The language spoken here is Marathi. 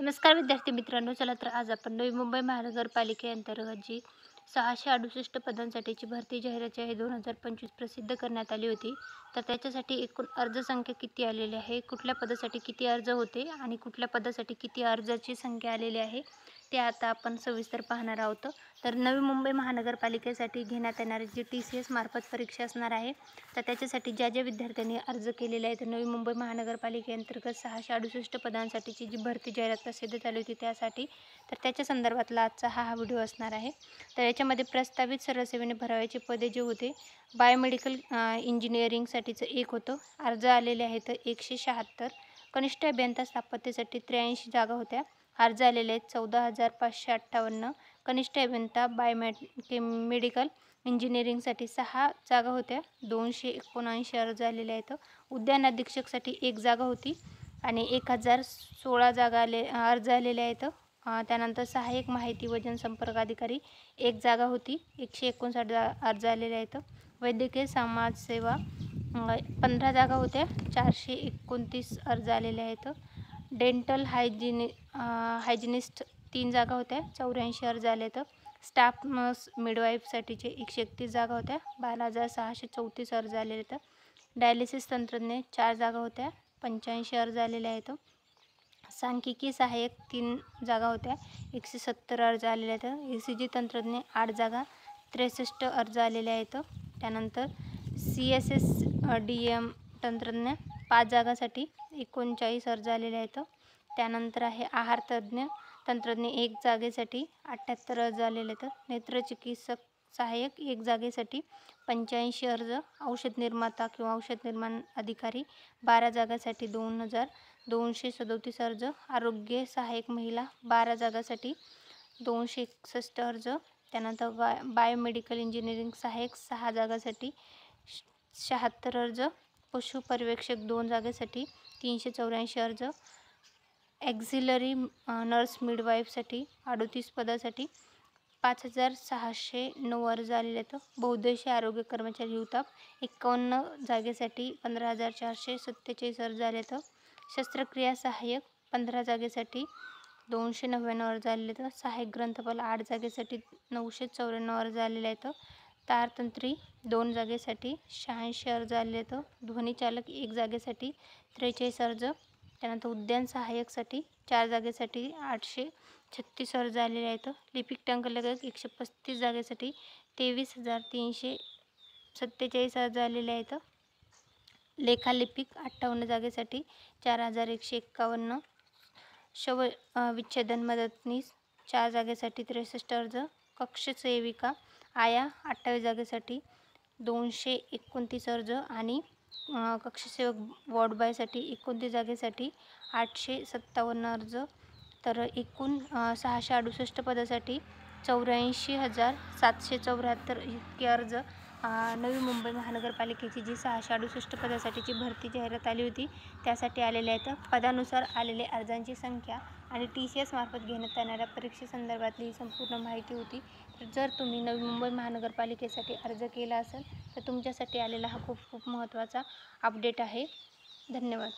नमस्कार विद्यार्थी मित्रांनो, चला तर आज आपण नवी मुंबई महानगरपालिकेअंतर्गत जी 668 पदांसाठीची भरती जाहिरात जी आहे 2025 प्रसिद्ध करण्यात आली होती. तर त्याच्यासाठी एकूण अर्जसंख्या किती आलेली आहे, कुठल्या पदासाठी किती अर्ज होते आणि कुठल्या पदासाठी किती अर्जाची संख्या आलेली आहे ते आता आपण सविस्तर पाहणार आहोत. तर नवी मुंबई महानगरपालिकेसाठी घेण्यात येणारी जी TCS मार्फत परीक्षा असणार आहे, तर त्याच्यासाठी ज्या ज्या विद्यार्थ्यांनी अर्ज केलेले आहे, तर नवी मुंबई महानगरपालिकेअंतर्गत 668 पदांसाठीची जी भरती जाहिरात प्रसिद्ध झाली होती त्यासाठी, तर त्याच्या संदर्भातला आजचा हा व्हिडिओ असणार आहे. तर याच्यामध्ये प्रस्तावित सरळसेवेने भरावयाची पदे जे होते, बायोमेडिकल इंजिनिअरिंगसाठीचं एक होतं. अर्ज आलेले आहेत 176. कनिष्ठ अभियंता स्थापत्यसाठी 83 जागा होत्या. अर्ज आलेले आहेत 14,558. कनिष्ठ अभियंता मेडिकल इंजिनिअरिंगसाठी 6 जागा होत्या. 279 अर्ज आलेले आहेत. उद्यान अधीक्षकसाठी 1 जागा होती आणि 1016 अर्ज आलेले आहेत. त्यानंतर सहाय्यक माहिती व जनसंपर्क अधिकारी 1 जागा होती. 159 अर्ज आलेले आहेत. वैद्यकीय समाजसेवा 15 जागा होत्या. 429 अर्ज आलेले आहेत. डेंटल हायजिनिस्ट 3 जागा होत्या. 84 अर्ज आले आहेत. स्टाफ नर्स मिडवाईफसाठीचे 131 जागा होत्या. 12,634 अर्ज आलेले आहेत. डायलिसिस तंत्रज्ञ 4 जागा होत्या. 85 अर्ज आलेले आहेत. सांख्यिकी सहाय्यक 3 जागा होत्या. 170 अर्ज आलेले आहेत. ECG तंत्रज्ञ 8 जागा, 63 अर्ज आलेले आहेत. त्यानंतर CSS DM तंत्रज्ञ 5 जागासाठी 39 अर्ज आलेले आहेत. त्यानंतर आहे आहार तंत्रज्ञ 1 जागेसाठी 78 अर्ज आलेले आहेत. नेत्रचिकित्सक सहाय्यक 1 जागेसाठी 85 अर्ज. औषध निर्माता किंवा औषध निर्माण अधिकारी 12 जागासाठी 2,237 अर्ज. आरोग्य सहाय्यक महिला 12 जागासाठी 261 अर्ज. त्यानंतर बायोमेडिकल इंजिनिअरिंग सहाय्यक 6 जागासाठी 76 अर्ज. पशु पर्यवेक्षक 2 जागेसाठी 384 अर्ज. ॲक्झिलरी नर्स मिडवाईफसाठी 38 पदासाठी 5,609 अर्ज आलेले आहेत. बहुउद्देशीय आरोग्य कर्मचारी हुताप 51 जागेसाठी 15,447 अर्ज आले आहेत. शस्त्रक्रिया सहाय्यक 15 जागेसाठी 299 अर्ज आलेले आहेत. सहाय्यक ग्रंथपाल 8 जागेसाठी 994 अर्ज आलेले आहेत. तारतंत्री 2 जागेसाठी 86 अर्ज आलेले आहेत. ध्वनिचालक 1 जागेसाठी 43 अर्ज. त्यानंतर उद्यान सहाय्यकसाठी 4 जागेसाठी 836 अर्ज आलेले आहेत. लिपिक टंकलेखक 135 जागेसाठी 23,347 अर्ज आलेले आहेत. लेखालिपिक 58 जागेसाठी 4,151. विच्छेदन मदतनीस 4 जागेसाठी 63 अर्ज. कक्षसेविका आया 28 जागेसाठी 229 अर्ज आणि कक्षसेवक वॉर्ड बॉयसाठी 29 जागेसाठी 857 अर्ज. तर एकूण 668 पदासाठी 84,774 इतके अर्ज नवी मुंबई महानगरपालिकेची जी 668 पदासाठीची भरती जाहिरात आली होती त्यासाठी आलेले आहेत. पदानुसार आलेले अर्जांची संख्या आणि TCS मार्फत घेण्यात येणाऱ्या परीक्षेसंदर्भातली ही संपूर्ण माहिती होती. तर जर तुम्ही नवी मुंबई महानगरपालिकेसाठी अर्ज केला असेल तर तुमच्यासाठी आलेला हा खूप महत्त्वाचा अपडेट आहे. धन्यवाद.